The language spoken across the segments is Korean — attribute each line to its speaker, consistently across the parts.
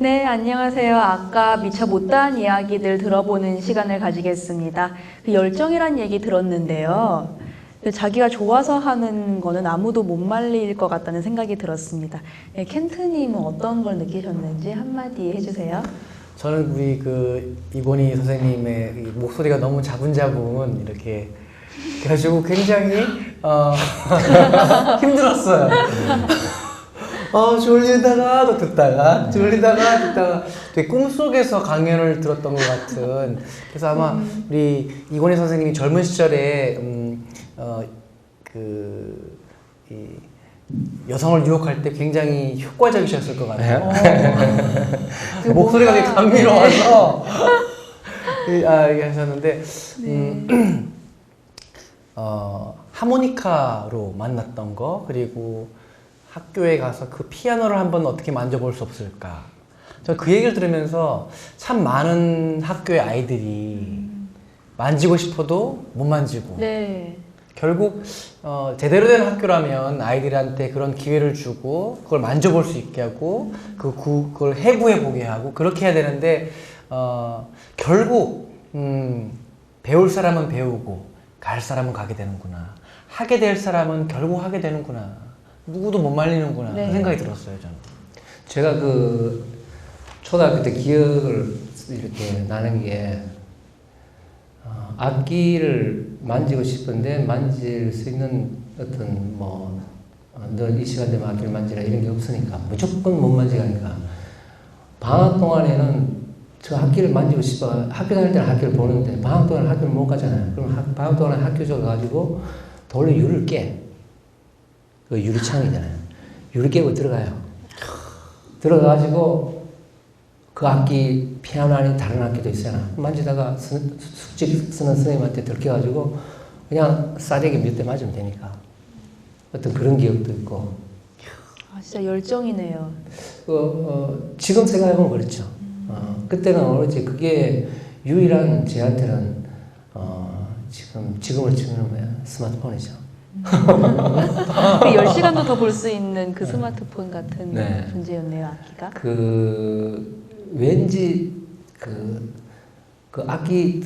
Speaker 1: 네, 안녕하세요. 아까 미처 못다한 이야기들 들어보는 시간을 가지겠습니다. 그 열정이란 얘기 들었는데요. 자기가 좋아서 하는 거는 아무도 못 말릴 것 같다는 생각이 들었습니다. 네, 켄트님은 어떤 걸 느끼셨는지 한마디 해주세요.
Speaker 2: 저는 우리 그 이건희 선생님의 이 목소리가 너무 자분자분 이렇게 해가지고 굉장히 힘들었어요. 졸리다가 또 듣다가 졸리다가 듣다가 되게 꿈속에서 강연을 들었던 것 같은. 그래서 아마 우리 이건희 선생님이 젊은 시절에 이 여성을 유혹할 때 굉장히 효과적이셨을 것 같아요. 그 목소리가 되게 감미로워서 이게 하셨는데 하모니카로 만났던 거, 그리고 학교에 가서 그 피아노를 한번 어떻게 만져볼 수 없을까. 저 그 얘기를 들으면서 참 많은 학교의 아이들이 만지고 싶어도 못 만지고,
Speaker 1: 네.
Speaker 2: 결국 제대로 된 학교라면 아이들한테 그런 기회를 주고 그걸 만져볼 수 있게 하고 그걸 해부해 보게 하고 그렇게 해야 되는데 결국 배울 사람은 배우고 갈 사람은 가게 되는구나, 하게 될 사람은 결국 하게 되는구나, 누구도 못 말리는구나.
Speaker 1: 네.
Speaker 2: 그 생각이 들었어요, 저는.
Speaker 3: 제가 그 초등학교 때 기억을 이렇게 나는 게 악기를 만지고 싶은데 만질 수 있는 어떤 너 이 시간 되면 악기를 만지라 이런 게 없으니까 무조건 못 만지니까 방학 동안에는 저 학기를 만지고 싶어. 학교 다닐 때는 학교를 보는데 방학 동안 학교를 못 가잖아요. 그럼 방학 동안에 학교 가가지고 돌로 유리를 깨. 그 유리창이잖아요. 유리 깨고 들어가요. 들어가가지고 그 악기, 피아노 아닌 다른 악기도 있어요. 만지다가 숙직 쓰는 선생님한테 들켜가지고 그냥 싸대기 몇 대 맞으면 되니까. 어떤 그런 기억도 있고.
Speaker 1: 아, 진짜 열정이네요.
Speaker 3: 지금 생각해보면 그렇죠. 그때는 어찌 그게 유일한 제한테는 지금을 치면 뭐야? 스마트폰이죠.
Speaker 1: 그 10시간도 더 볼 수 있는 그 스마트폰 같은
Speaker 3: 네.
Speaker 1: 존재였네요, 악기가.
Speaker 3: 왠지 그 악기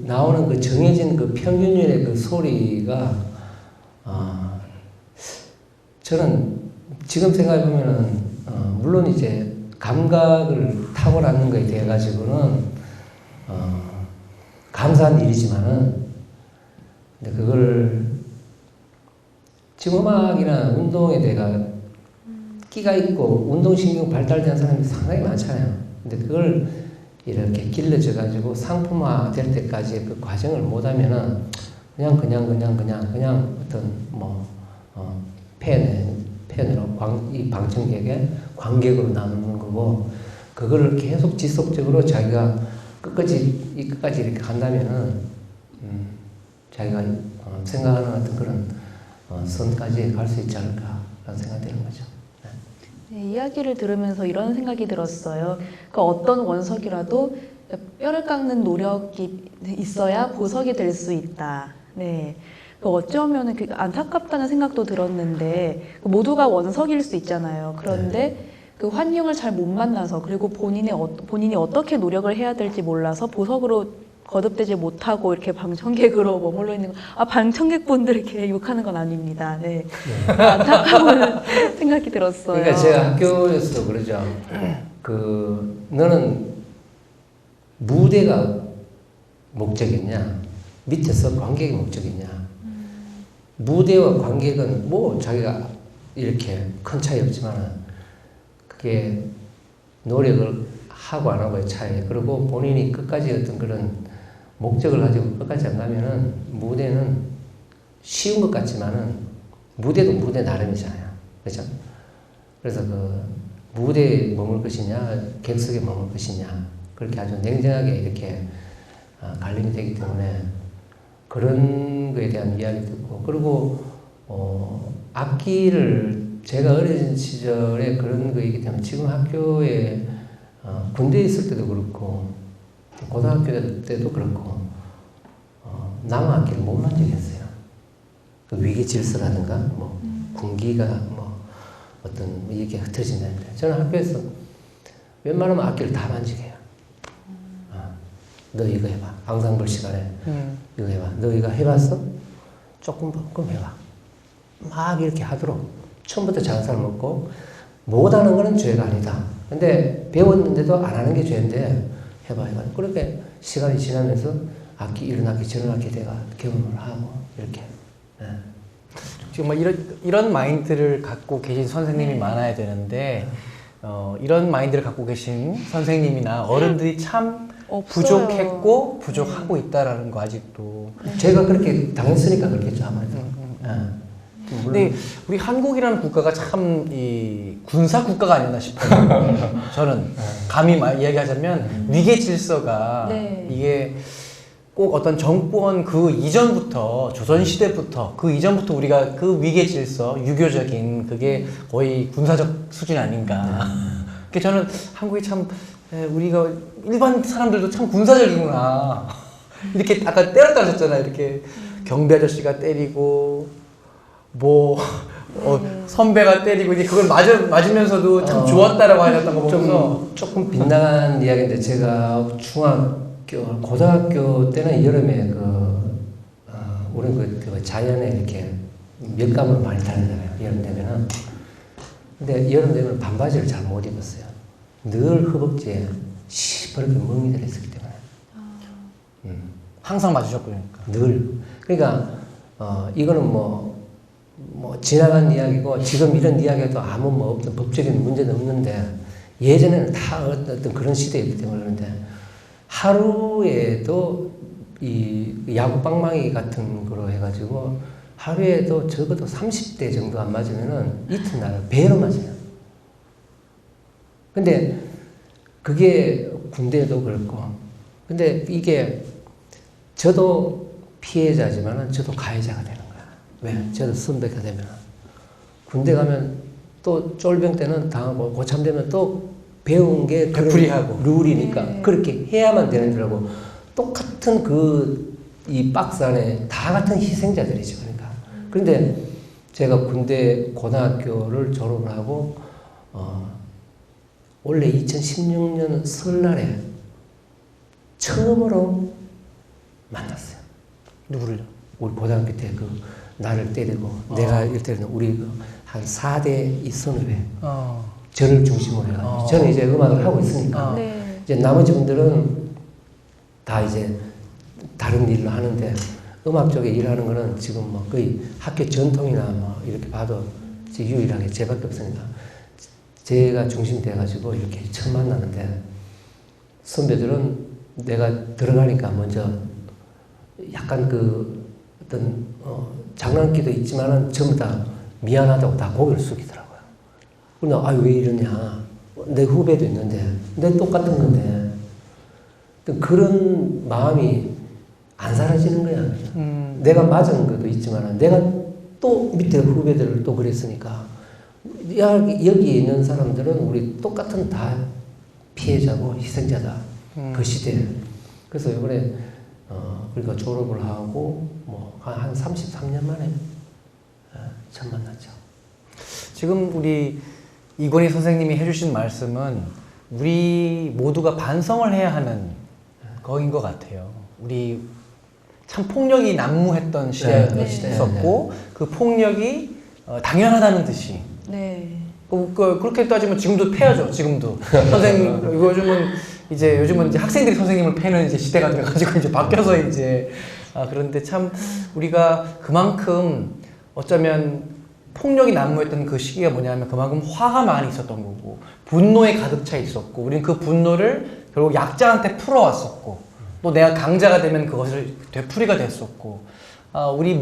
Speaker 3: 나오는 그 정해진 그 평균율의 그 소리가 저는 지금 생각해보면은 물론 이제 감각을 탁월하는 거에 대해 가지고는 감사한 일이지만은 근데 그걸 지금 음악이나 운동에 대해가 끼가 있고 운동신경 발달된 사람이 상당히 많잖아요. 근데 그걸 이렇게 길러져 가지고 상품화 될 때까지 그 과정을 못 하면은 그냥 어떤 팬으로 이 방청객의 관객으로 남는 거고, 그거를 계속 지속적으로 자기가 끝까지 이렇게 간다면은 자기가 생각하는 어떤 그런 선까지 갈 수 있지 않을까라는 생각이 드는 거죠.
Speaker 1: 네, 이야기를 들으면서 이런 생각이 들었어요. 그 어떤 원석이라도 뼈를 깎는 노력이 있어야 보석이 될 수 있다. 네. 어쩌면 그 안타깝다는 생각도 들었는데, 모두가 원석일 수 있잖아요. 그런데 그 환경을 잘 못 만나서, 그리고 본인이 어떻게 노력을 해야 될지 몰라서 보석으로 거듭되지 못하고 이렇게 방청객으로 머물러 있는 거. 방청객분들에게 욕하는 건 아닙니다. 네. 안타까운 생각이 들었어요.
Speaker 3: 그러니까 제가 학교에서도 그러죠. 너는 무대가 목적이냐, 밑에서 관객이 목적이냐. 무대와 관객은 자기가 이렇게 큰 차이 없지만 그게 노력을 하고 안 하고의 차이. 그리고 본인이 끝까지 어떤 그런 목적을 가지고 끝까지 안 가면은 무대는 쉬운 것 같지만은 무대도 무대 나름이잖아요. 그렇죠? 그래서 그 무대에 머물 것이냐, 객석에 머물 것이냐, 그렇게 아주 냉정하게 이렇게 갈림이 되기 때문에 그런 거에 대한 이야기 듣고, 그리고 악기를 제가 어린 시절에 그런 거이기 때문에 지금 학교에 군대에 있을 때도 그렇고 고등학교 때도 그렇고 남의 악기를 못 만지겠어요. 그 위기 질서라든가 군기가 어떤 이게 흩어진다는데, 저는 학교에서 웬만하면 악기를 다 만지게 해요. 너 이거 해봐. 방상벌 시간에 이거 해봐. 너 이거 해봤어? 조금 그럼 해봐. 막 이렇게 하도록 처음부터 장사를 먹고 못하는 거는 죄가 아니다. 근데 배웠는데도 안 하는 게 죄인데 해봐. 그렇게 시간이 지나면서 악기 이런 악기 저런 악기 내가 경험을 하고 이렇게.
Speaker 2: 지금 뭐 이런 마인드를 갖고 계신 선생님이 많아야 되는데 이런 마인드를 갖고 계신 선생님이나 어른들이 참
Speaker 1: 없어요.
Speaker 2: 부족했고 부족하고 있다라는 거 아직도.
Speaker 3: 제가 그렇게 당했으니까 그렇겠죠 아무래도.
Speaker 2: 근데 우리 한국이라는 국가가 참 이 군사 국가가 아니었나 싶어요. 저는 감히 이야기하자면 위계 질서가
Speaker 1: 네.
Speaker 2: 이게 꼭 어떤 정권 그 이전부터 조선 시대부터 그 이전부터 우리가 그 위계 질서 유교적인 그게 거의 군사적 수준 아닌가. 그 저는 한국이 참 우리가 일반 사람들도 참 군사적이구나. 이렇게 아까 때렸다 하셨잖아요. 이렇게 경비 아저씨가 때리고 뭐 선배가 때리고 이제 그걸 맞으면서도 참 좋았다라고 하셨던 거 보면서
Speaker 3: 조금 빗나간 이야기인데 제가 고등학교 때는 여름에 우리 그 자연에 이렇게 몇감으로 많이 다니잖아요. 여름 되면은. 근데 여름 되면 반바지를 잘 못 입었어요. 늘 허벅지에 시퍼렇게 멍이 들어 있었기 때문에.
Speaker 2: 항상 맞으셨군요.
Speaker 3: 늘. 그러니까 이거는 뭐 지나간 이야기고 지금 이런 이야기도 아무 뭐 어떤 법적인 문제는 없는데 예전에는 다 어떤 그런 시대였기 때문에 그런데 하루에도 이 야구 빵망이 같은 거로 해가지고 하루에도 적어도 30대 정도 안 맞으면은 이튿날 배로 맞아요. 근데 그게 군대에도 그렇고 근데 이게 저도 피해자지만은 저도 가해자가 되는 거야. 왜? 저도 선배가 되면 군대 가면 또 쫄병 때는 당하고 고참 되면 또 배운 게
Speaker 2: 되풀이하고
Speaker 3: 룰이니까 그렇게 해야만 되는 줄 알고 똑같은 이 박스 안에 다 같은 희생자들이죠. 그러니까. 그런데 제가 군대 고등학교를 졸업을 하고 원래 2016년 설날에 처음으로 만났어요.
Speaker 2: 누구를요?
Speaker 3: 우리 고등학교 때 나를 때리고 내가 이때는 우리 한 4대 이 선후배 저를 중심으로 해가지고 저는 이제 음악을 하고 있으니까
Speaker 1: 네.
Speaker 3: 이제 나머지 분들은 다 이제 다른 일로 하는데 음악 쪽에 일하는 거는 지금 뭐 거의 학교 전통이나 뭐 이렇게 봐도 유일하게 제밖에 없으니까 제가 중심 돼가지고 이렇게 처음 만나는데 선배들은 내가 들어가니까 먼저 약간 어떤 장난기도 있지만은 전부 다 미안하다고 다 고개를 숙이더라고요. 그러나 왜 이러냐. 내 후배도 있는데 내 똑같은 건데 그런 마음이 안 사라지는 거야. 내가 맞은 것도 있지만은 내가 또 밑에 후배들을 또 그랬으니까 여기 있는 사람들은 우리 똑같은 다 피해자고 희생자다. 그 시대에. 그래서 이번에 그러니까 졸업을 하고 뭐 한 33년 만에 처음 만났죠.
Speaker 2: 지금 우리 이건희 선생님이 해주신 말씀은 우리 모두가 반성을 해야 하는 거인 것 같아요. 우리 참 폭력이 난무했던 시대였었고 그 폭력이 당연하다는 듯이
Speaker 1: 네.
Speaker 2: 그렇게 따지면 지금도 패야죠. 지금도 선생님 요즘은 이제 학생들이 선생님을 패는 이제 시대가 돼가지고 이제 바뀌어서 이제 그런데 참 우리가 그만큼 어쩌면 폭력이 난무했던 그 시기가 뭐냐면 그만큼 화가 많이 있었던 거고 분노에 가득 차 있었고 우리는 그 분노를 결국 약자한테 풀어왔었고 또 내가 강자가 되면 그것을 되풀이가 됐었고 우리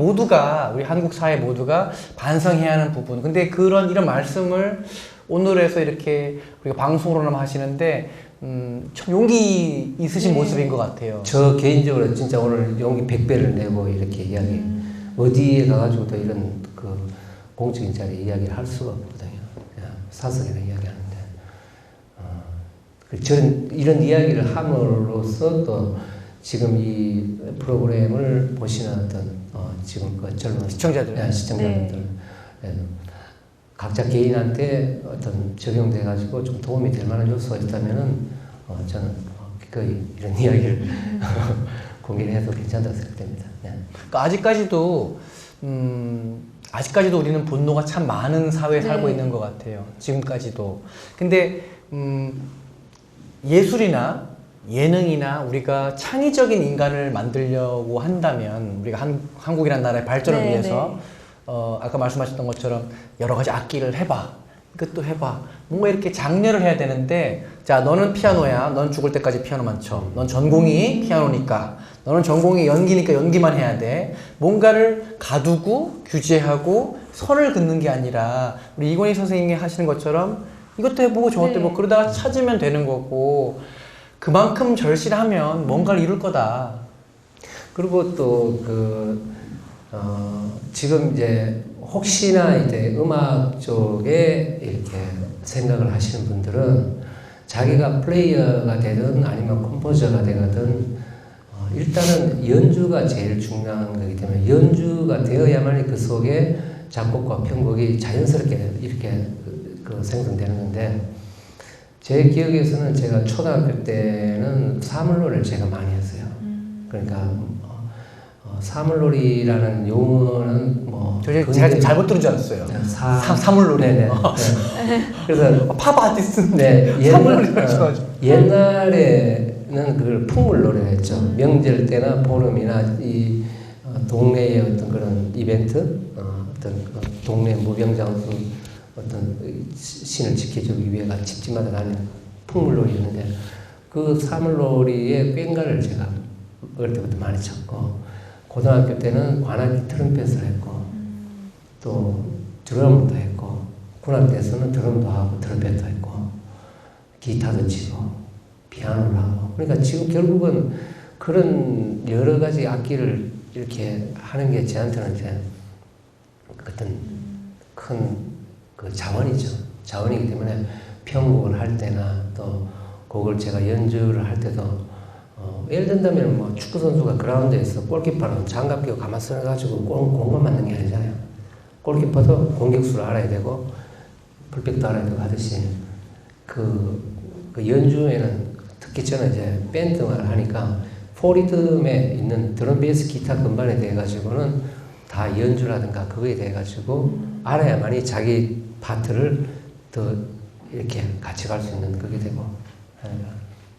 Speaker 2: 한국 사회 모두가 반성해야 하는 부분. 근데 이런 말씀을 오늘에서 이렇게 우리가 방송으로나 하시는데 참 용기 있으신 모습인 것 같아요.
Speaker 3: 저 개인적으로 진짜 오늘 용기 100배를 내고 이렇게 이야기 어디에 가가지고도 이런 공적인 자리에 이야기를 할 수가 없거든요. 그냥 사석에서 이야기하는데 저는 이런 이야기를 함으로써 또 지금 이 프로그램을 보시는 어떤 지금 젊은
Speaker 2: 시청자들,
Speaker 3: 시청자분들 각자 개인한테 어떤 적용돼 가지고 좀 도움이 될 만한 요소가 있다면은 저는 기꺼이 이런 이야기를 공개를 해도 괜찮다고 생각됩니다. 네.
Speaker 2: 그러니까 아직까지도 우리는 분노가 참 많은 사회에
Speaker 1: 네.
Speaker 2: 살고 있는 것 같아요. 지금까지도. 근데 예술이나 예능이나 우리가 창의적인 인간을 만들려고 한다면 우리가 한국이라는 나라의 발전을
Speaker 1: 네,
Speaker 2: 위해서 아까 말씀하셨던 것처럼 여러 가지 악기를 해봐. 이것도 해봐. 뭔가 이렇게 장려를 해야 되는데 자, 너는 피아노야. 넌 죽을 때까지 피아노만 쳐. 넌 전공이 피아노니까. 너는 전공이 연기니까 연기만 해야 돼. 뭔가를 가두고 규제하고 선을 긋는 게 아니라 우리 이건희 선생님이 하시는 것처럼 이것도 해보고 저것도
Speaker 1: 네.
Speaker 2: 해보고 그러다가 찾으면 되는 거고 그만큼 절실하면 뭔가를 이룰 거다.
Speaker 3: 그리고 또 지금 이제 혹시나 이제 음악 쪽에 이렇게 생각을 하시는 분들은 자기가 플레이어가 되든 아니면 컴포저가 되거든 일단은 연주가 제일 중요한 거기 때문에 연주가 되어야만 그 속에 작곡과 편곡이 자연스럽게 이렇게 생성되는 건데 제 기억에서는 제가 초등학교 때는 사물놀이를 제가 많이 했어요. 그러니까 사물놀이라는 용어는 뭐
Speaker 2: 제가 지금 잘못 들은 줄 알았어요. 사물놀이.
Speaker 3: 네네. 네. 그래서
Speaker 2: 팝 아티스트.
Speaker 3: 네,
Speaker 2: 사물놀이.
Speaker 3: 옛날에는 그걸 풍물놀이를 했죠. 명절 때나 보름이나 이 동네의 어떤 그런 이벤트, 어떤 동네 무병장수 어떤 신을 지켜주기 위해가 집집마다 다니는 풍물놀이였는데 그 사물놀이의 꽹과를 제가 어릴 때부터 많이 쳤고 고등학교 때는 관악기 트럼펫을 했고 또 드럼도 했고 군악대에서는 드럼도 하고 트럼펫도 했고 기타도 치고 피아노를 하고 그러니까 지금 결국은 그런 여러 가지 악기를 이렇게 하는 게 저한테는 이제 어떤 큰 그 자원이죠. 자원이기 때문에 편곡을 할 때나 또 곡을 제가 연주를 할 때도 예를 든다면 뭐 축구 선수가 그라운드에서 골키퍼는 장갑 끼고 가만 써가지고 공만 맞는 게 아니잖아요. 골키퍼도 공격수를 알아야 되고 풀백도 알아야 되고 하듯이 그 연주에는 특히 저는 이제 밴드를 하니까 포리듬에 있는 드럼, 베이스, 기타, 건반에 대해 가지고는 다 연주라든가 그거에 대해 가지고 알아야만이 자기 파트를 더 이렇게 같이 갈 수 있는 그게 되고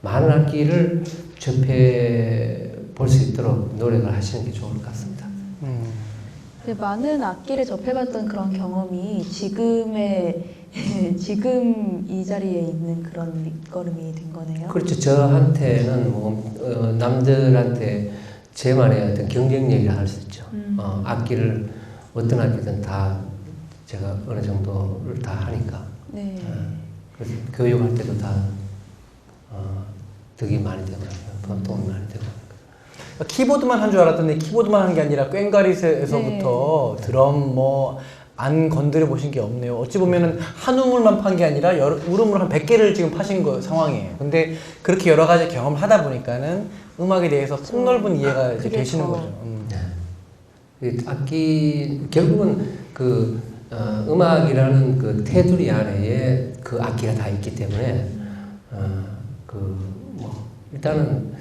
Speaker 3: 많은 악기를 접해 볼 수 있도록 노력을 하시는 게 좋을 것 같습니다.
Speaker 1: 근데 많은 악기를 접해봤던 그런 경험이 지금 이 자리에 있는 그런 밑거름이 된 거네요.
Speaker 3: 그렇죠. 저한테는 뭐 남들한테 제만의 어떤 경쟁력이라 할 수 있죠. 악기를 어떤 악기든 다 제가 어느 정도를 다 하니까.
Speaker 1: 네.
Speaker 3: 그래서 교육할 때도 다 덕이 많이 되고 도움이 많이 되고.
Speaker 2: 키보드만 한 줄 알았더니 키보드만 한 게 아니라 꽹과리에서부터 드럼 뭐 안 건드려 보신 게 없네요. 어찌 보면은 한 우물만 판 게 아니라 우물을 한 100개를 지금 파신 상황이에요. 근데 그렇게 여러 가지 경험을 하다 보니까는 음악에 대해서 폭넓은 이해가 이제 되시는 거죠.
Speaker 3: 네. 악기 결국은 음악이라는 그 테두리 안에 그 악기가 다 있기 때문에 일단은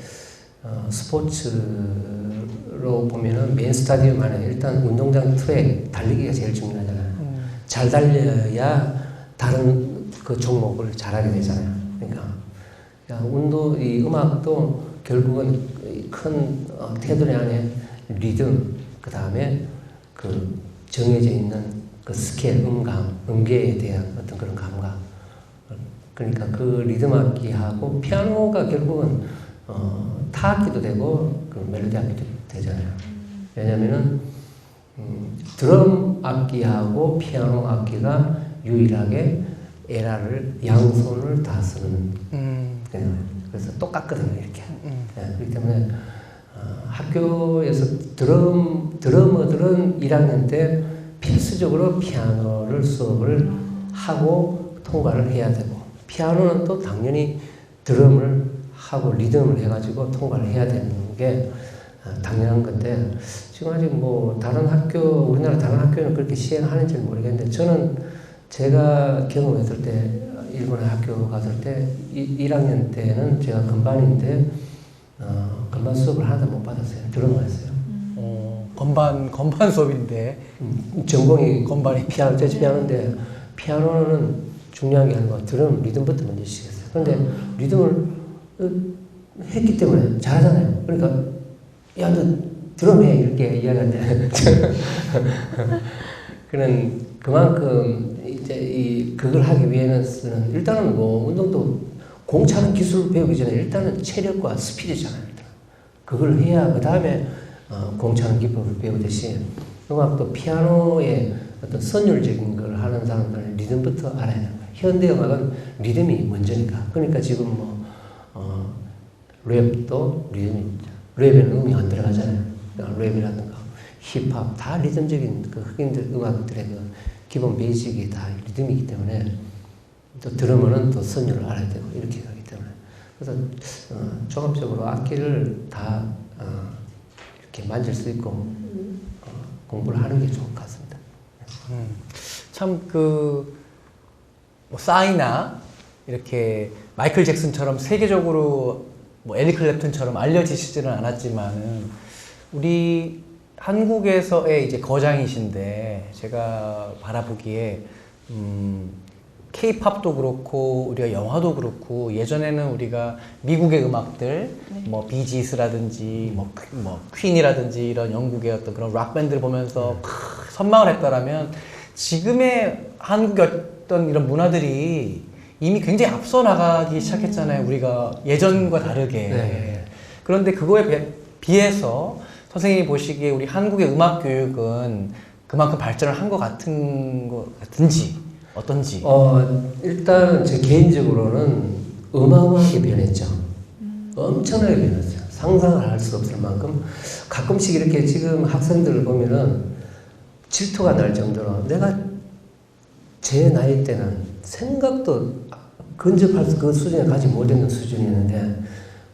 Speaker 3: 스포츠로 보면은 메인 스타디움 안에 일단 운동장 트랙 달리기가 제일 중요하잖아요. 잘 달려야 다른 그 종목을 잘하게 되잖아요. 그러니까 이 음악도 결국은 큰 테두리 안에 리듬, 그 다음에 그 정해져 있는 그 스케일, 음감, 음계에 대한 어떤 그런 감각. 그러니까 그 리듬 악기하고 피아노가 결국은 타악기도 되고 그 멜로디 악기도 되잖아요. 왜냐면은 드럼 악기하고 피아노 악기가 유일하게 에라를 양손을 다 쓰는 그래서 똑같거든요 이렇게. 네, 그렇기 때문에 학교에서 드러머들은 1학년 때 필수적으로 피아노를 수업을 하고 통과를 해야 되고 피아노는 또 당연히 드럼을 하고 리듬을 해가지고 통과를 해야 되는 게 당연한 건데 지금 아직 뭐 우리나라 다른 학교는 그렇게 시행하는지 모르겠는데 저는 제가 경험했을 때 일본에 학교 갔을 때 1학년 때는 제가 건반인데 건반 수업을 하나도 못 받았어요. 드럼만 했어요.
Speaker 2: 건반 수업인데
Speaker 3: 전공이
Speaker 2: 건반이
Speaker 3: 피아노, 재즈 피아노인데 피아노는 중요한 게 아니고 드럼, 리듬부터 먼저 시켰어요. 그런데 리듬을 했기 때문에 잘하잖아요. 그러니까 야, 너 드럼 해 이렇게 이야기하는데 그런 그만큼 이제 그걸 하기 위해서는 일단은 뭐 운동도 공 차는 기술을 배우기 전에 일단은 체력과 스피드잖아요. 일단. 그걸 해야 그 다음에 공 차는 기법을 배우듯이 음악도 피아노의 어떤 선율적인 걸 하는 사람들은 리듬부터 알아야 되는 거예요. 현대 음악은 리듬이 먼저니까. 그러니까 지금 뭐 랩도 리듬입니다. 랩에는 음이 안 들어가잖아요. 랩이라든가 힙합 다 리듬적인 그 흑인들 음악들의 그 기본 베이직이 다 리듬이기 때문에 또 드러머는 또 선율을 알아야 되고 이렇게 가기 때문에 그래서 종합적으로 악기를 다 이렇게 만질 수 있고 공부를 하는 게 좋을 것 같습니다.
Speaker 2: 참 뭐 싸이나 이렇게 마이클 잭슨처럼 세계적으로 뭐 에릭 클랩튼처럼 알려지시지는 않았지만은 우리 한국에서의 이제 거장이신데 제가 바라보기에 K-팝도 그렇고 우리가 영화도 그렇고 예전에는 우리가 미국의 음악들 뭐 비지스라든지 뭐 퀸이라든지 이런 영국의 어떤 그런 락 밴드를 보면서 선망을 했다라면 지금의 한국의 어떤 이런 문화들이 이미 굉장히 앞서 나가기 시작했잖아요. 우리가 예전과 다르게.
Speaker 3: 네.
Speaker 2: 그런데 그거에 비해서 선생님이 보시기에 우리 한국의 음악 교육은 그만큼 발전을 한 것 같은지 어떤지.
Speaker 3: 일단 제 개인적으로는 어마어마하게 변했죠. 엄청나게 변했어요. 상상을 할 수 없을 만큼 가끔씩 이렇게 지금 학생들을 보면은 질투가 날 정도로 내가 제 나이 때는 생각도 근접할 수 그 수준에 가지 못했는 수준이었는데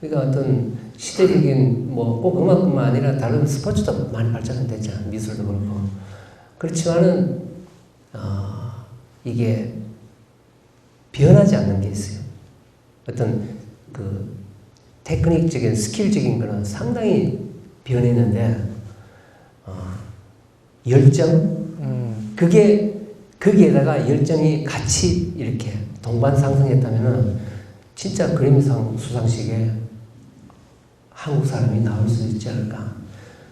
Speaker 3: 그러니까 어떤 시대적인 뭐 꼭 음악뿐만 아니라 다른 스포츠도 많이 발전이 됐잖아요. 미술도 그렇고. 그렇지만은 이게 변하지 않는 게 있어요. 어떤 그 테크닉적인 스킬적인 거는 상당히 변했는데 열정 그게 거기에다가 열정이 같이 이렇게 동반상승했다면은 진짜 그래미상 수상식에 한국 사람이 나올 수 있지 않을까.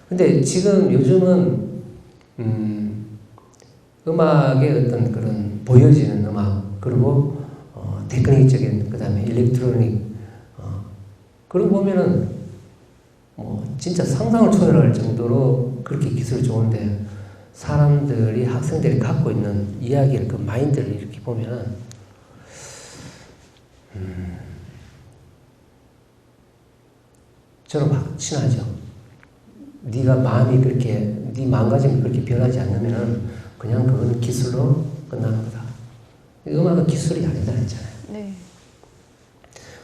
Speaker 3: 근데 지금 요즘은 음악의 어떤 그런 보여지는 음악 그리고 테크닉적인 그다음에 일렉트로닉 그런 거 보면은 뭐 진짜 상상을 초월할 정도로 그렇게 기술이 좋은데 사람들이 학생들이 갖고 있는 이야기를 그 마인드를 이렇게 보면은 저는 확신하죠. 네가 마음이 그렇게 네 마음가짐이 그렇게 변하지 않으면은 그냥 그건 기술로 끝나는 거다. 음악은 기술이 아니다 했잖아요.
Speaker 1: 네.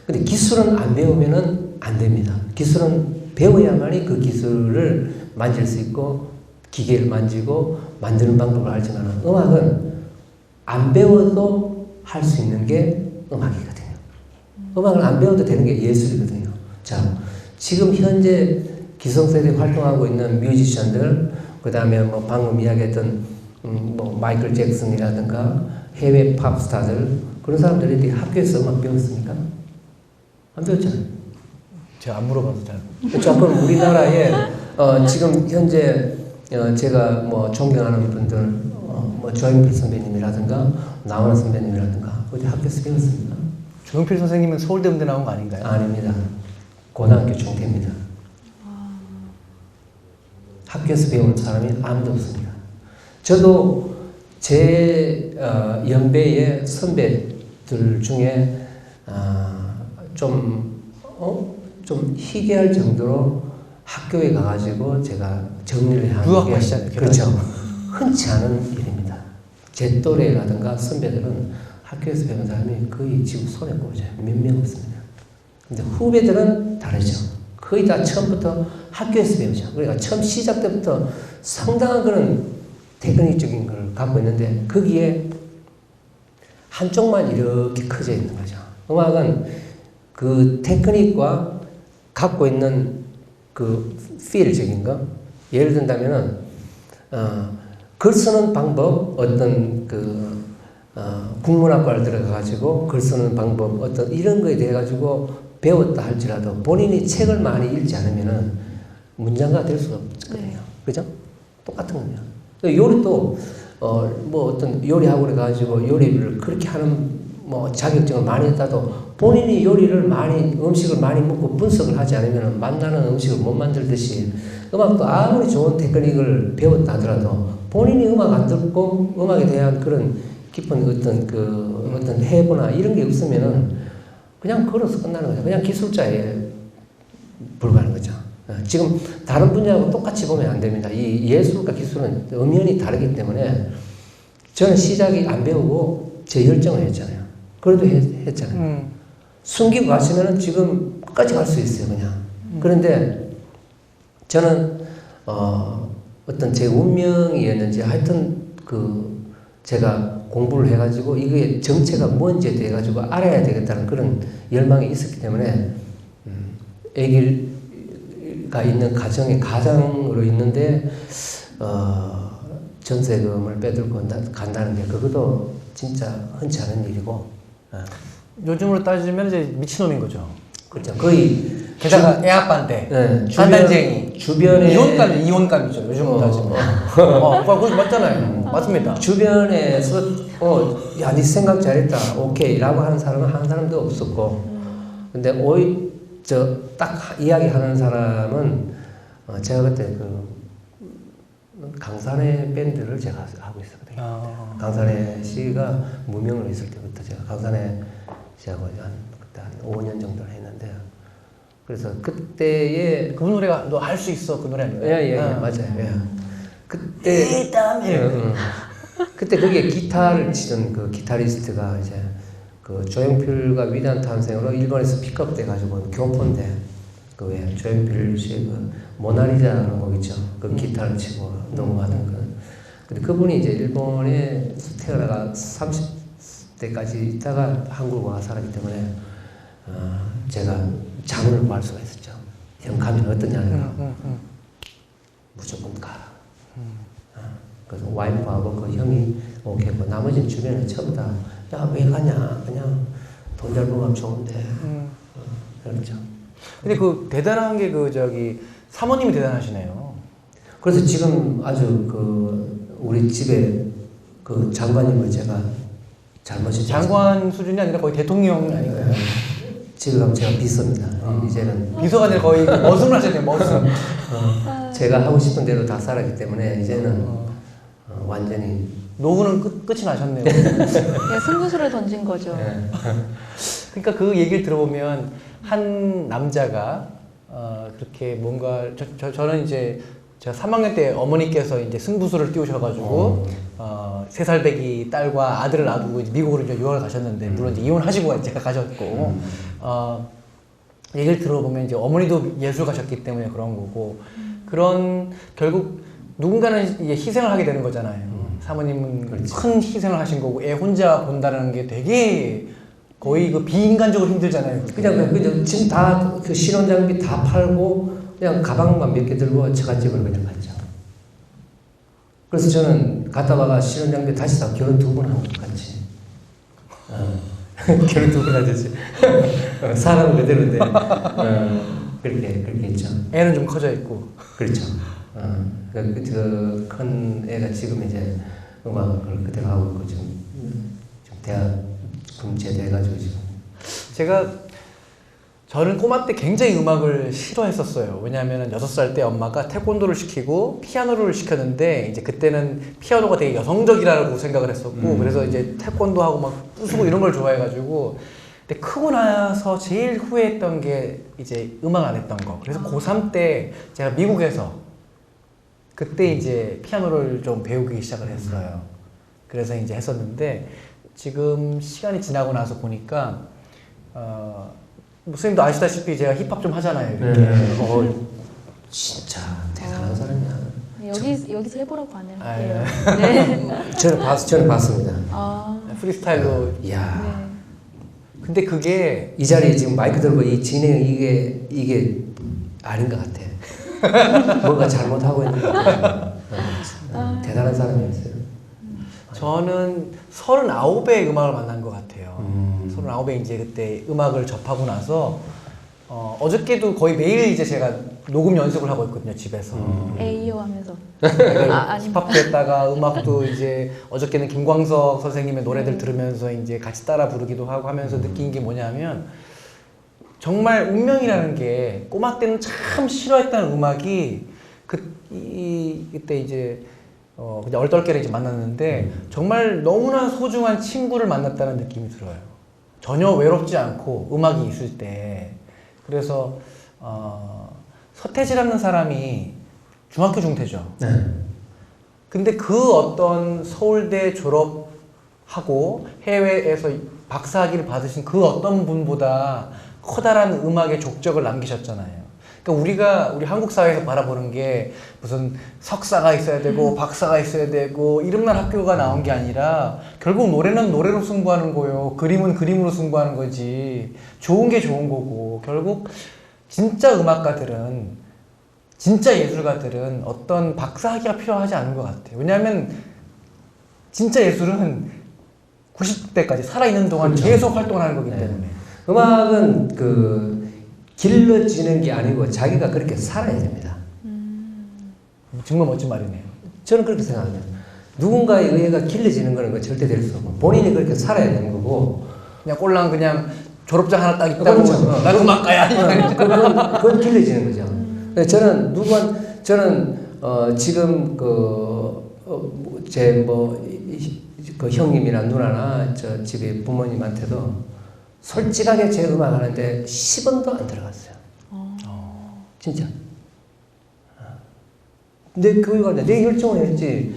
Speaker 3: 근데 기술은 안 배우면은 안 됩니다. 기술은 배워야만이 그 기술을 만질 수 있고 기계를 만지고 만드는 방법을 알지만 음악은 안 배워도 할 수 있는 게 음악이거든요. 음악을 안 배워도 되는 게 예술이거든요. 자, 지금 현재 기성세대에 활동하고 있는 뮤지션들, 그 다음에 뭐 방금 이야기했던 뭐 마이클 잭슨이라든가 해외 팝스타들 그런 사람들이 학교에서 음악 배웠습니까? 안 배웠잖아요.
Speaker 2: 제가 안 물어봐서 잘.
Speaker 3: 그렇죠. 그럼 우리나라에 지금 현재 제가 뭐 존경하는 분들 뭐 조용필 선배님이라든가 나훈아 선배님이라든가 어디 학교에서 배웠습니까?
Speaker 2: 조용필 선생님은 서울대 음대 나온 거 아닌가요?
Speaker 3: 아닙니다. 고등학교 중퇴입니다. 학교에서 배운 사람이 아무도 없습니다. 저도 제 연배의 선배들 중에 좀 희귀할 정도로 학교에 가가지고 제가 정리를 하는
Speaker 2: 유학
Speaker 3: 게
Speaker 2: 가시잖아요.
Speaker 3: 그렇죠. 흔치 않은 일입니다. 제 또래라든가 선배들은 학교에서 배운 사람이 거의 지금 손에 꼽아요. 몇 명 없습니다. 근데 후배들은 다르죠. 거의 다 처음부터 학교에서 배우죠. 그러니까 처음 시작 때부터 상당한 그런 테크닉적인 걸 갖고 있는데 거기에 한쪽만 이렇게 커져 있는 거죠. 음악은 그 테크닉과 갖고 있는 그 필적인 거, 예를 든다면은 글 쓰는 방법, 어떤 국문학과를 들어가가지고 글 쓰는 방법, 어떤 이런 거에 대해 가지고 배웠다 할지라도 본인이 책을 많이 읽지 않으면은 문장가 될 수가 없거든요.
Speaker 1: 네.
Speaker 3: 그죠? 똑같은 겁니다. 요리도 뭐 어떤 요리 학원에 가지고 요리를 그렇게 하는 뭐 자격증을 많이 했다도 본인이 요리를 많이 음식을 많이 먹고 분석을 하지 않으면 만나는 음식을 못 만들듯이 음악도 아무리 좋은 테크닉을 배웠다 하더라도 본인이 음악 안 듣고 음악에 대한 그런 깊은 어떤 해보나 이런 게 없으면은 그냥 걸어서 끝나는 거죠. 그냥 기술자에 불과한 거죠. 지금 다른 분야하고 똑같이 보면 안 됩니다. 이 예술과 기술은 엄연히 다르기 때문에 저는 시작이 안 배우고 제 열정을 했잖아요. 그래도 했잖아요. 숨기고 가시면은 지금 끝까지 갈 수 있어요, 그냥. 그런데 저는 어떤 제 운명이었는지 하여튼 제가 공부를 해가지고 이게 정체가 뭔지에 대해 가지고 알아야 되겠다는 그런 열망이 있었기 때문에 아기가 있는 가정의 가장으로 있는데 전세금을 빼들고 간다는 게 그것도 진짜 흔치 않은 일이고
Speaker 2: 요즘으로 따지면 이제 미친놈인 거죠.
Speaker 3: 그렇죠. 거의
Speaker 2: 게다가 애 아빠인데
Speaker 3: 네,
Speaker 2: 한달쟁이
Speaker 3: 주변에
Speaker 2: 이혼감이죠. 요즘으로 따지면. 그거 맞잖아요. 맞습니다.
Speaker 3: 주변에서 야, 네 생각 잘했다, 오케이라고 하는 사람은 한 사람도 없었고, 근데 딱 이야기하는 사람은 제가 그때 강산의 밴드를 제가 하고 있었거든요. 강산의 씨가 무명으로 있을 때부터 제가 강산의 씨하고 그때 한 5년 정도를 했는데, 그래서 그때의
Speaker 2: 그 노래가 너 할 수 있어 그 노래 아니에요?
Speaker 3: 예, 맞아요. 예. 그때 그때 거기에 기타를 치던 그 기타리스트가 이제 조용필과 위대한 탄생으로 일본에서 픽업돼 가지고 교포인데 왜 조용필 씨의 모나리자라는 곡 있죠. 그 기타를 치고 녹음하던 근데 그분이 이제 일본에 태어나가 30대까지 있다가 한국 와 살았기 때문에 제가 자문을 구할 수가 있었죠. 형 가면 어떠냐? 무조건 가라. 그래서 와이프하고 그 형이 오케이 뭐 나머지는 주변에 전부 다 야 왜 가냐 그냥 돈 잘 벌면 좋은데 그렇죠.
Speaker 2: 근데 대단한 게 사모님이 대단하시네요.
Speaker 3: 그래서 지금 아주 우리 집에 장관님을 제가 잘 모시죠.
Speaker 2: 장관 수준이 아니라 거의 대통령 아닌가요?
Speaker 3: 집에 가면 제가 비서입니다. 이제는
Speaker 2: 비서가 아니라 거의 머슴을 하셨네요. 머슴.
Speaker 3: 제가 하고 싶은 대로 다 살았기 때문에 이제는 완전히
Speaker 2: 노후는 끝이 나셨네요.
Speaker 1: 네, 승부수를 던진 거죠.
Speaker 3: 네.
Speaker 2: 그러니까 그 얘기를 들어보면 한 남자가 그렇게 뭔가 저는 이제 제가 3학년 때 어머니께서 이제 승부수를 띄우셔가지고 3살 배기 딸과 아들을 놔두고 이제 미국으로 이제 유학을 가셨는데 물론 이제 이혼하시고 제가 가셨고 얘기를 들어보면 이제 어머니도 예술 가셨기 때문에 그런 거고 그런 결국 누군가는 이제 희생을 하게 되는 거잖아요. 사모님은
Speaker 3: 그렇지.
Speaker 2: 큰 희생을 하신 거고 애 혼자 본다는 게 되게 거의 비인간적으로 힘들잖아요. 그게.
Speaker 3: 그냥 지금 다 신혼 장비 다 팔고 그냥 가방만 몇 개 들고 처갓집으로 그냥 갔죠. 그래서 저는 갔다 와가 신혼 장비 다시 다 결혼 2번 한 것 같이. 결혼 2번 하듯이. 사람은 그대로인데. 그렇게 했죠.
Speaker 2: 애는 좀 커져 있고.
Speaker 3: 그렇죠. 큰 애가 지금 이제 음악을 그대로 하고 있고 지금 대학 금제돼가지고 지금.
Speaker 2: 저는 꼬마 때 굉장히 음악을 싫어했었어요. 왜냐하면 6살 때 엄마가 태권도를 시키고 피아노를 시켰는데 이제 그때는 피아노가 되게 여성적이라고 생각을 했었고 그래서 이제 태권도하고 막 부수고 이런 걸 좋아해가지고 근데 크고 나서 제일 후회했던 게 이제 음악 안 했던 거. 그래서 고3 때 제가 미국에서 그때 이제 피아노를 좀 배우기 시작을 했어요. 그래서 이제 했었는데 지금 시간이 지나고 나서 보니까 선생님도 아시다시피 제가 힙합 좀 하잖아요. 이렇게.
Speaker 3: 진짜 대단한 사람이야.
Speaker 1: 여기서 해보라고 안 해요.
Speaker 2: 아, 예.
Speaker 1: 네.
Speaker 3: 저는 봤습니다.
Speaker 2: 프리스타일로.
Speaker 3: 이야.
Speaker 2: 근데 그게
Speaker 3: 이 자리에 지금 마이크 들고 이 진행 이게 아닌 것 같아. 뭔가 잘못하고 있는 것 같아. 대단한 사람이었어요.
Speaker 2: 저는 39에 음악을 만난 것 같아요. 39에 이제 그때 음악을 접하고 나서 어저께도 거의 매일 이제 제가 녹음 연습을 하고 있거든요, 집에서.
Speaker 1: 에이요 하면서.
Speaker 2: 힙합도 했다가 음악도 이제 어저께는 김광석 선생님의 노래들 들으면서 이제 같이 따라 부르기도 하고 하면서 느낀 게 뭐냐면 정말 운명이라는 게 꼬마 때는 참 싫어했던 음악이 그때 이제 그냥 얼떨결에 이제 만났는데 정말 너무나 소중한 친구를 만났다는 느낌이 들어요. 전혀 외롭지 않고 음악이 있을 때. 그래서 서태지라는 사람이 중학교 중퇴죠.
Speaker 3: 네.
Speaker 2: 근데 그 어떤 서울대 졸업하고 해외에서 박사학위를 받으신 그 어떤 분보다 커다란 음악의 족적을 남기셨잖아요. 그러니까 우리 한국 사회에서 바라보는 게 무슨 석사가 있어야 되고 박사가 있어야 되고 이름난 학교가 나온 게 아니라 결국 노래는 노래로 승부하는 거예요. 그림은 그림으로 승부하는 거지. 좋은 게 좋은 거고 결국 진짜 음악가들은 진짜 예술가들은 어떤 박사학위가 필요하지 않은 것 같아요. 왜냐하면 진짜 예술은 90대까지 살아있는 동안
Speaker 3: 그렇죠.
Speaker 2: 계속 활동을 하는 거기 때문에.
Speaker 3: 네. 음악은 길러지는 게 아니고 자기가 그렇게 살아야 됩니다.
Speaker 2: 정말 멋진 말이네요.
Speaker 3: 저는 그렇게 생각합니다. 누군가에 의해가 길러지는 거는 절대 될 수 없고 본인이 그렇게 살아야 되는 거고
Speaker 2: 그냥 꼴랑 그냥 졸업장 하나 딱 있다고
Speaker 3: 그렇죠.
Speaker 2: 난 음악가야.
Speaker 3: 그건 길러지는 거죠. 저는 지금 그 형님이나 누나나 저 집에 부모님한테도 솔직하게 제 음악 하는데 10원도 안 들어갔어요. 진짜. 내 교육을 내 열정을 했지.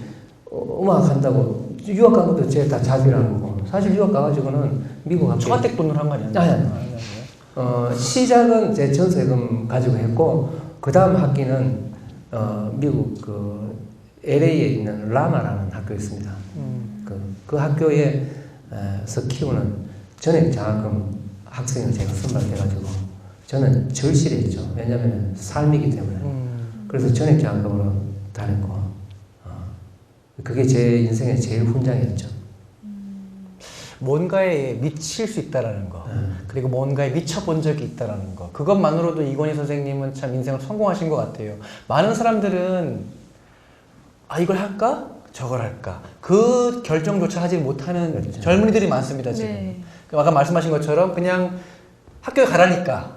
Speaker 3: 음악 한다고 유학 간 것도 제가 다 자비라는 거고. 사실 유학 가가지고는 미국 학교
Speaker 2: 초가댁 돈으로 한 거 아니야?
Speaker 3: 아니. 시작은 제 전세금 가지고 했고 그 다음 학기는 미국 LA에 있는 라마라는 학교였습니다. 그 학교에서 키우는 전액 장학금 학생을 제가 선발해가지고 저는 절실했죠. 왜냐하면 삶이기 때문에. 그래서 전액 장학금으로 다녔고 그게 제 인생의 제일 훈장이었죠.
Speaker 2: 뭔가에 미칠 수 있다라는 거, 그리고 뭔가에 미쳐본 적이 있다라는 거, 그것만으로도 이건희 선생님은 참 인생을 성공하신 것 같아요. 많은 사람들은 이걸 할까? 저걸 할까? 그 결정조차 하지 못하는
Speaker 3: 그렇죠.
Speaker 2: 젊은이들이 많습니다, 지금.
Speaker 1: 네.
Speaker 2: 아까 말씀하신 것처럼 그냥 학교에 가라니까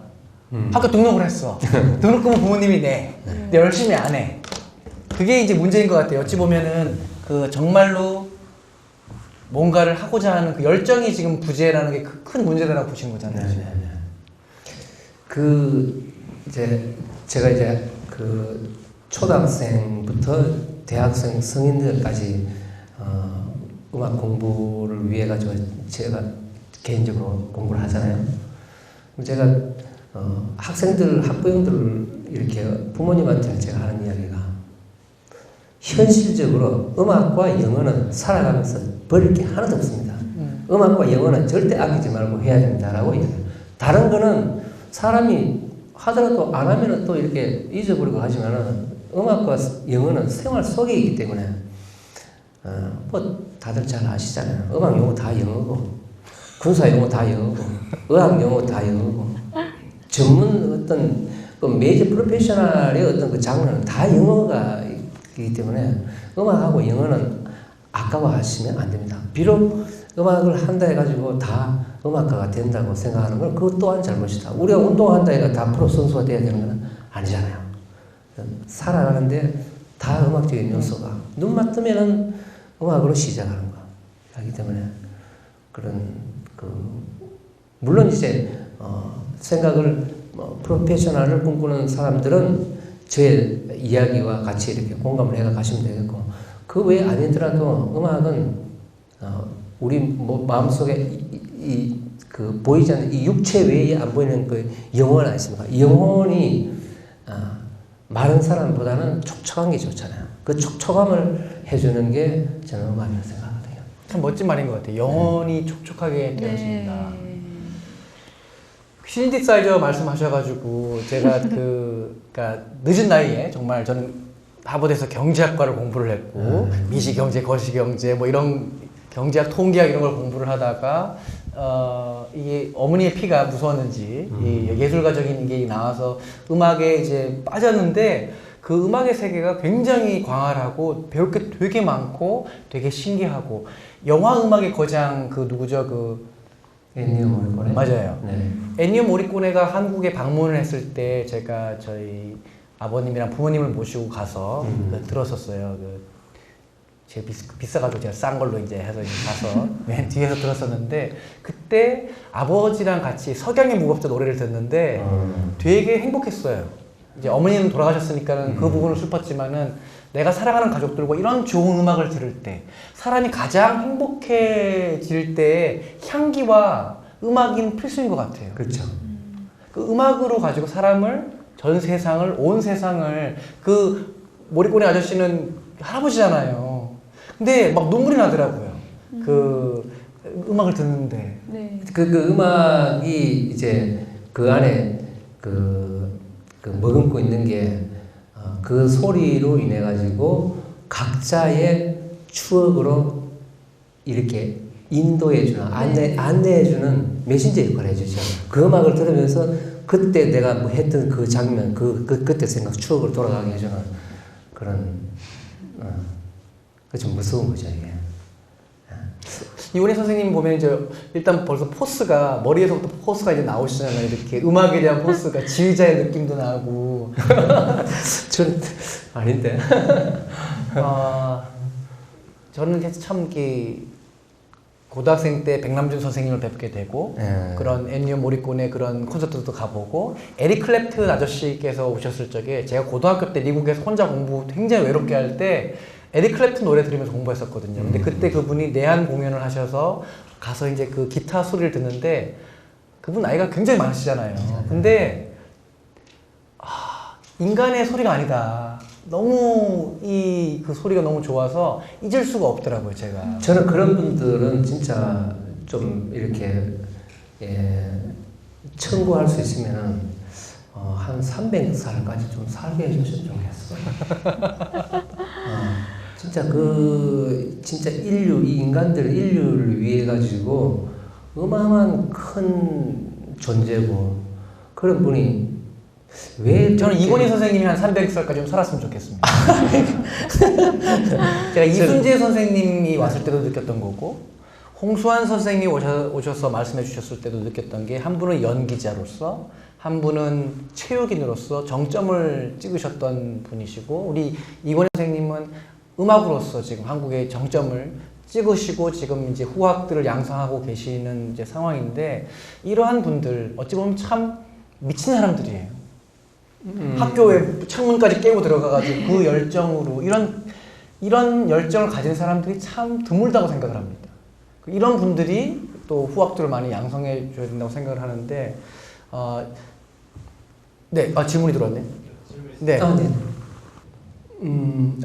Speaker 2: 학교 등록을 했어. 등록금은 부모님이 내. 근데 열심히 안 해. 그게 이제 문제인 것 같아요. 어찌 보면은 정말로 뭔가를 하고자 하는 그 열정이 지금 부재라는 게 큰 문제라고 보시는 거잖아요.
Speaker 3: 제가 이제 초등학생부터 대학생 성인들까지 음악 공부를 위해 가지고 제가 개인적으로 공부를 하잖아요. 제가 학부형들 이렇게 부모님한테 제가 하는 이야기가 현실적으로 음악과 영어는 살아가면서 버릴 게 하나도 없습니다. 음악과 영어는 절대 아끼지 말고 해야 된다라고 얘기해요. 다른 거는 사람이 하더라도 안 하면은 또 이렇게 잊어버리고 하지만은 음악과 영어는 생활 속에 있기 때문에 다들 잘 아시잖아요. 음악 용어 다 영어고 군사 용어 다 영어고 의학 용어 다 영어고 전문 어떤 메이저 프로페셔널의 어떤 그 장르는 다 영어가 있기 때문에 음악하고 영어는 아까워하시면 안 됩니다. 비록 음악을 한다 해가지고 다 음악가가 된다고 생각하는 건 그것 또한 잘못이다. 우리가 운동한다 해가 다 프로 선수가 돼야 되는 건 아니잖아요. 살아가는데 다 음악적인 요소가 눈만 뜨면은 음악으로 시작하는 거 하기 때문에 물론 이제 생각을 프로페셔널을 꿈꾸는 사람들은 제 이야기와 같이 이렇게 공감을 해가 가시면 되겠고 그 외에 아니더라도 음악은 우리 마음속에 보이지 않는 이 육체 외에 안 보이는 그 영혼 아니십니까? 영혼이 마른 사람보다는 촉촉한 게 좋잖아요. 그 촉촉함을 해주는 게 저는 음악이라고 생각하거든요.
Speaker 2: 참 멋진 말인 것 같아요. 영혼이 촉촉하게 되어진다.
Speaker 1: 네.
Speaker 2: 신디사이저 말씀하셔가지고 제가 그러니까 늦은 나이에 정말 저는 하버드에서 경제학과를 공부를 했고 미시경제, 거시경제 뭐 이런 경제학, 통계학 이런 걸 공부를 하다가 이게 어머니의 피가 무서웠는지 이 예술가적인 게 나와서 음악에 이제 빠졌는데 그 음악의 세계가 굉장히 광활하고 배울 게 되게 많고 되게 신기하고 영화 음악의 거장 그 누구죠 그
Speaker 3: 엔니오 모리코네.
Speaker 2: 맞아요.
Speaker 3: 네.
Speaker 2: 엔니오 모리코네가 한국에 방문을 했을 때 제가 저희 아버님이랑 부모님을 모시고 가서 들었었어요. 제가 비싸가지고 제가 싼 걸로 이제 해서 이제 가서 맨 뒤에서 들었었는데 그때 아버지랑 같이 석양의 무법자 노래를 듣는데 되게 행복했어요. 이제 어머니는 돌아가셨으니까는 그 부분은 슬펐지만은 내가 사랑하는 가족들과 이런 좋은 음악을 들을 때 사람이 가장 행복해질 때 향기와 음악인 필수인 것 같아요.
Speaker 3: 그렇죠.
Speaker 2: 그 음악으로 가지고 사람을 전 세상을 온 세상을 그 모리코네 아저씨는 할아버지잖아요. 근데 막 눈물이 나더라고요. 그 음악을 듣는데.
Speaker 1: 네.
Speaker 3: 그 음악이 이제 그 안에 그 머금고 있는 게 그 소리로 인해 가지고 각자의 추억으로 이렇게 인도해주는 안내해주는 메신저 역할을 해주죠. 그 음악을 들으면서 그때 내가 뭐 했던 그 장면, 그때 생각, 추억으로 돌아가게 해주는 그런 그 좀 무서운 거죠 이게.
Speaker 2: 이원희 선생님 보면 이제 일단 벌써 포스가 머리에서부터 포스가 이제 나오시잖아요. 이렇게 음악에 대한 포스가 지휘자의 느낌도 나고.
Speaker 3: 전 아닌데.
Speaker 2: 저는 참 고등학생 때 백남준 선생님을 뵙게 되고 그런 엔니오 모리코네 그런 콘서트도 가보고 에릭 클랩튼 아저씨께서 오셨을 적에 제가 고등학교 때 미국에서 혼자 공부 굉장히 외롭게 할 때 에릭 클랩튼 노래 들으면서 공부했었거든요. 근데 그때 그분이 내한 공연을 하셔서 가서 이제 그 기타 소리를 듣는데 그분 나이가 굉장히 많으시잖아요. 근데 인간의 소리가 아니다. 너무 그 소리가 너무 좋아서 잊을 수가 없더라고요, 제가.
Speaker 3: 저는 그런 분들은 진짜 좀 이렇게 청구할 수 있으면은 한 300살까지 좀 살게 해주셨으면 좋겠어. 진짜 진짜 이 인류를 위해 가지고 어마어마한 큰 존재고 그런 분이 왜
Speaker 2: 저는 이건희 선생님이 한 300살까지 좀 살았으면 좋겠습니다. 제가 이순재 선생님이 왔을 때도 느꼈던 거고 홍수환 선생님이 오셔서 말씀해 주셨을 때도 느꼈던 게 한 분은 연기자로서 한 분은 체육인으로서 정점을 찍으셨던 분이시고 우리 이건희 선생님은 음악으로서 지금 한국의 정점을 찍으시고 지금 이제 후학들을 양성하고 계시는 이제 상황인데 이러한 분들 어찌 보면 참 미친 사람들이에요. 학교에 창문까지 깨고 들어가가지고 그 열정으로 이런 열정을 가진 사람들이 참 드물다고 생각을 합니다. 이런 분들이 또 후학들을 많이 양성해 줘야 된다고 생각을 하는데 네, 질문이 들어왔네. 네.
Speaker 3: 네.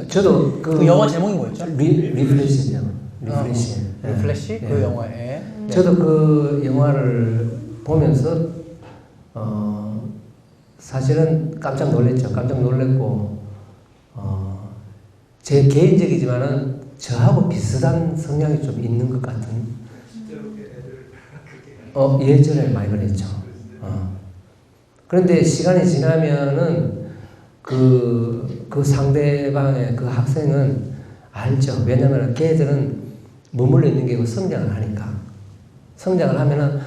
Speaker 3: 저도
Speaker 2: 그 영화 제목이 뭐였죠?
Speaker 3: 리플래시죠. 리플래시.
Speaker 2: 리플래시? 그 영화에. 네.
Speaker 3: 저도 그 영화를 보면서 사실은 깜짝 놀랐죠. 깜짝 놀랐고 제 개인적이지만은 저하고 비슷한 성향이 좀 있는 것 같은. 예전에 많이 그랬죠. 그런데 시간이 지나면은 그 상대방의 그 학생은 알죠. 왜냐면 걔들은 머물러 있는 게 성장을 하니까. 성장을 하면은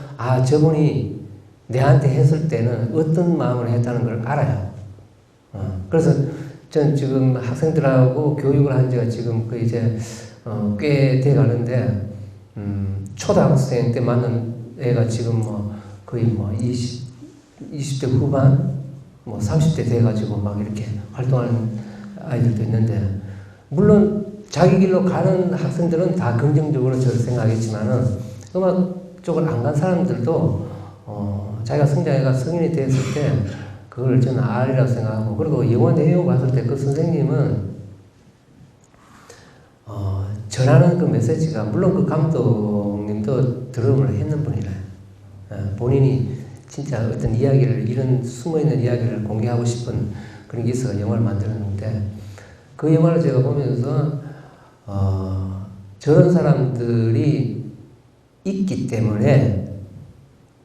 Speaker 3: 저분이 내한테 했을 때는 어떤 마음을 했다는 걸 알아요. 그래서 전 지금 학생들하고 교육을 한 지가 지금 이제 꽤 돼 가는데 초등학생 때 만난 애가 지금 거의 20대 후반 30대 돼 가지고 막 이렇게 활동하는 아이들도 있는데 물론 자기 길로 가는 학생들은 다 긍정적으로 저를 생각하겠지만은 음악 쪽을 안 간 사람들도 자기가 성장해가 성인이 됐을 때 그걸 저는 알이라고 생각하고 그리고 영화 내용 봤을 때 그 선생님은 전하는 그 메시지가 물론 그 감독님도 드럼을 했는 분이래. 본인이 진짜 어떤 이야기를 이런 숨어있는 이야기를 공개하고 싶은 그런 게 있어서 영화를 만들었는데 그 영화를 제가 보면서 저런 사람들이 있기 때문에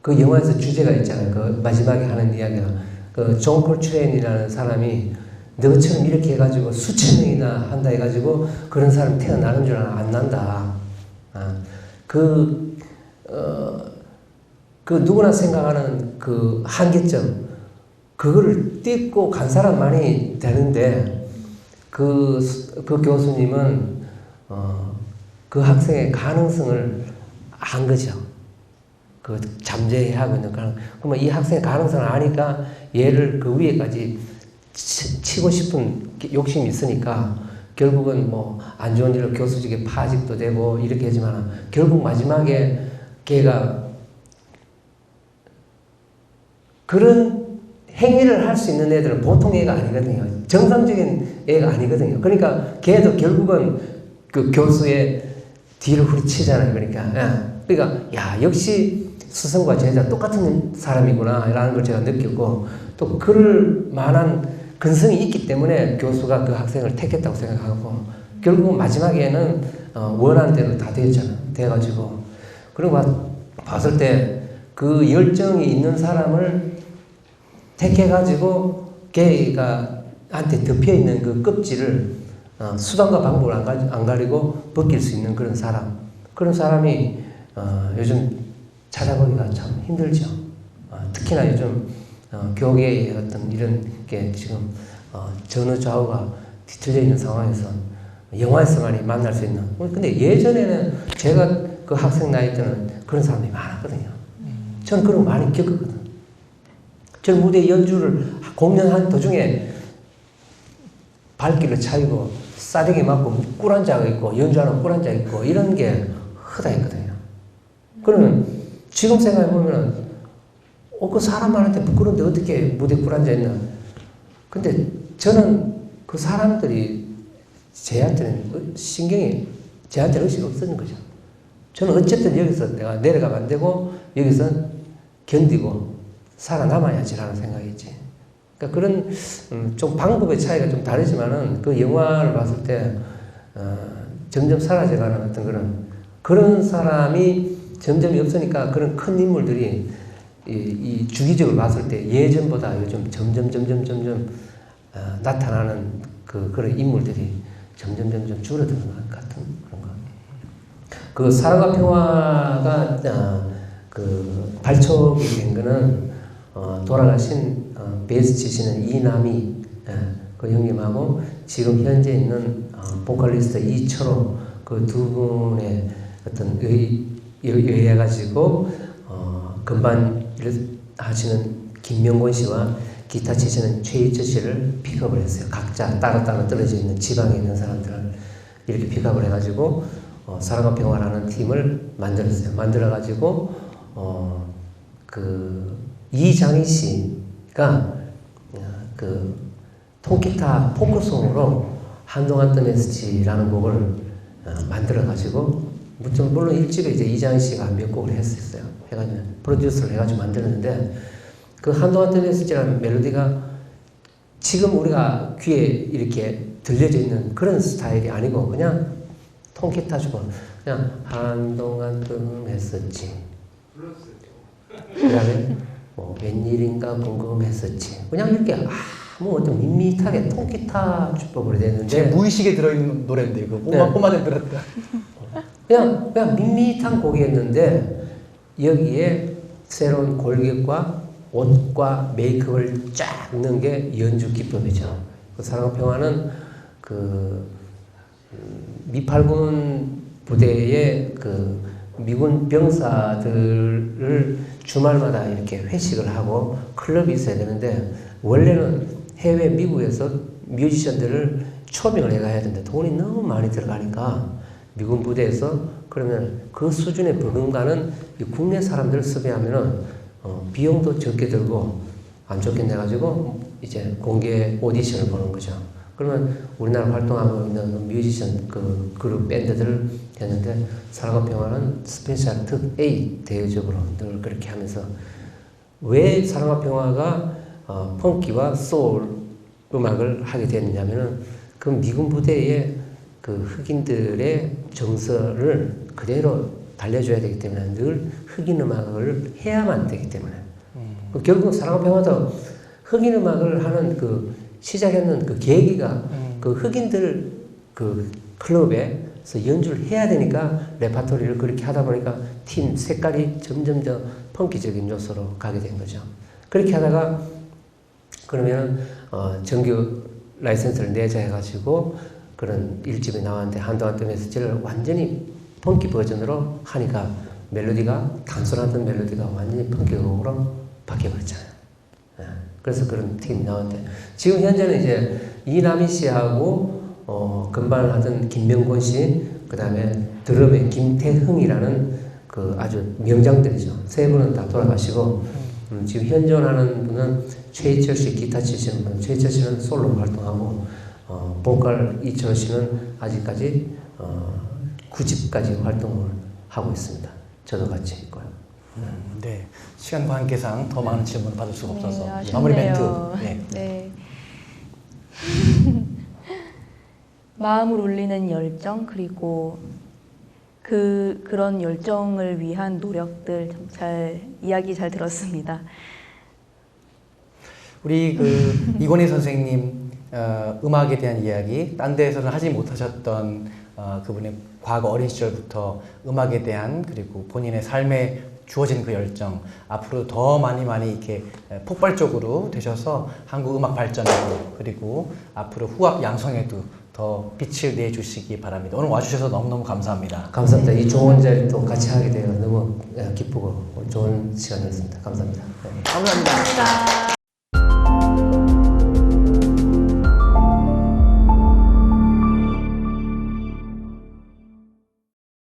Speaker 3: 그 영화에서 주제가 있잖아요. 그 마지막에 하는 이야기가 그 존 콜트레인이라는 사람이 너처럼 이렇게 해가지고 수천 명이나 한다 해가지고 그런 사람 태어나는 줄 알아 안 난다. 그 누구나 생각하는 그 한계점 그거를 딛고 간 사람만이 되는데 그 교수님은 그 학생의 가능성을 안 거죠. 그 잠재하고 있는 그러면 이 학생의 가능성을 아니까 얘를 그 위에까지 치고 싶은 욕심이 있으니까 결국은 뭐 안 좋은 일로 교수직에 파직도 되고 이렇게 하지만 결국 마지막에 걔가 그런 행위를 할 수 있는 애들은 보통 애가 아니거든요. 정상적인 애가 아니거든요. 그러니까 걔도 결국은 그 교수의 뒤를 후리치잖아요. 그러니까 야 역시 스승과 제자 똑같은 사람이구나 라는 걸 제가 느꼈고 또 그럴 만한 근성이 있기 때문에 교수가 그 학생을 택했다고 생각하고 결국 마지막에는 원하는 대로 다 됐잖아요. 돼가지고 그리고 봤을 때 그 열정이 있는 사람을 택해가지고 걔가 한테 덮여있는 그 껍질을 수단과 방법을 안 가리고 벗길 수 있는 그런 사람이 요즘 찾아보기가 참 힘들죠. 특히나 요즘 교계의 어떤 이런 게 지금 전후 좌우가 뒤틀려 있는 상황에서 영화에서만이 만날 수 있는. 근데 예전에는 제가 그 학생 나이 때는 그런 사람들이 많았거든요. 저는 그런 거 많이 겪었거든. 저는 무대 연주를 공연한 도중에 발길을 차이고 싸대기 맞고 꿀 앉아 있고 연주하는 꿀 앉아 있고 이런 게 허다했거든요. 그러면 지금 생각해보면 그 사람 많은데 부끄러운데 어떻게 무대 꿀 앉아 있나. 근데 저는 그 사람들이 저한테는 의식이 없었는 거죠. 저는 어쨌든 여기서 내가 내려가면 안 되고 여기서 견디고 살아남아야지라는 생각이지. 그러니까 그런 좀 방법의 차이가 좀 다르지만은 그 영화를 봤을 때 점점 사라져가는 어떤 그런 사람이 점점 없으니까 그런 큰 인물들이 이 주기적으로 봤을 때 예전보다 요즘 점점 나타나는 그런 인물들이 점점 줄어드는 것 같은 그런 거. 그 사랑과 평화가 그 발족이 된 거는 돌아가신 베이스 치시는 이남이 그 형님하고 지금 현재 있는 보컬리스트 이철호 그 두 분의 어떤 의해 가지고 건반 하시는 김명곤 씨와 기타 치시는 최희철 씨를 픽업을 했어요. 각자 따로따로 떨어져 있는 지방에 있는 사람들을 이렇게 픽업을 해가지고 사랑과 평화라는 팀을 만들었어요. 만들어가지고 그 이장희 씨가 그 통기타 포크송으로 한동안 뜬 메시지라는 곡을 만들어가지고 물론 일집에 이제 이장희 씨가 몇 곡을 했었어요. 해가지고 프로듀스를 해가지고 만들었는데 그 한동안 뜬 메시지라는 멜로디가 지금 우리가 귀에 이렇게 들려져 있는 그런 스타일이 아니고 그냥 통기타 주고 그냥 한동안 뜬 메시지 그다음에 뭐 웬일인가 궁금했었지 그냥 이렇게 아무 어떤 밋밋하게 통기타 주법으로 됐는데
Speaker 2: 제 무의식에 들어있는 노래인데 이거 꼬마꼬마들 들었다.
Speaker 3: 그냥 밋밋한 곡이었는데 여기에 새로운 골격과 옷과 메이크업을 쫙 넣은 게 연주 기법이죠. 그 사랑과 평화는 그 미팔군 부대의 그 미군 병사들을 주말마다 이렇게 회식을 하고 클럽이 있어야 되는데 원래는 해외 미국에서 뮤지션들을 초빙을 해가야 되는데 돈이 너무 많이 들어가니까 미군 부대에서 그러면 그 수준의 버금가는 국내 사람들을 섭외하면은 비용도 적게 들고 안 좋겠네 가지고 이제 공개 오디션을 보는 거죠. 그러면 우리나라 활동하고 있는 뮤지션 그 그룹 밴드들을 했는데 사랑과 평화는 스페셜 특 A 대여적으로 늘 그렇게 하면서 왜 사랑과 평화가 펑키와 소울 음악을 하게 됐냐면은 그 미군 부대에 그 흑인들의 정서를 그대로 달려줘야 되기 때문에 늘 흑인 음악을 해야만 되기 때문에 결국 사랑과 평화도 흑인 음악을 하는 그 시작했는 그 계기가 그 흑인들 그 클럽에서 연주를 해야 되니까 레파토리를 그렇게 하다 보니까 팀 색깔이 점점 더 펑키적인 요소로 가게 된 거죠. 그렇게 하다가 그러면 정규 라이센스를 내자 해가지고 그런 일집이 나왔는데 한동안 또 메시지를 완전히 펑키 버전으로 하니까 멜로디가 단순하던 멜로디가 완전히 펑키곡으로 바뀌어버렸잖아요. 그래서 그런 팀이 나왔는데 지금 현재는 이제 이남희 씨하고 건반을 하던 김명곤 씨, 그 다음에 드럼의 김태흥이라는 그 아주 명장들이죠. 세 분은 다 돌아가시고 지금 현존하는 분은 최희철 씨 기타 치시는 분, 최희철 씨는 솔로 활동하고 보컬 이철 씨는 아직까지 9집까지 활동을 하고 있습니다. 저도 같이 있고요.
Speaker 2: 네. 시간 관계상 더 많은 질문을 받을 수가 없어서
Speaker 1: 네,
Speaker 2: 마무리 멘트.
Speaker 1: 아쉽네요.
Speaker 2: 네.
Speaker 1: 네. 마음을 울리는 열정 그리고 그런 열정을 위한 노력들 참 이야기 잘 들었습니다.
Speaker 2: 우리 그 이권희 선생님 음악에 대한 이야기, 딴 데에서는 하지 못하셨던 그분의 과거 어린 시절부터 음악에 대한 그리고 본인의 삶에 주어진 그 열정 앞으로 더 많이 이렇게 폭발적으로 되셔서 한국 음악 발전에도 그리고 앞으로 후학 양성에도 더 빛을 내주시기 바랍니다. 오늘 와주셔서 너무너무 감사합니다.
Speaker 3: 감사합니다. 이 좋은 자리 또 같이 하게 되어 너무 기쁘고 좋은 시간이었습니다. 감사합니다.
Speaker 2: 감사합니다.
Speaker 1: 감사합니다.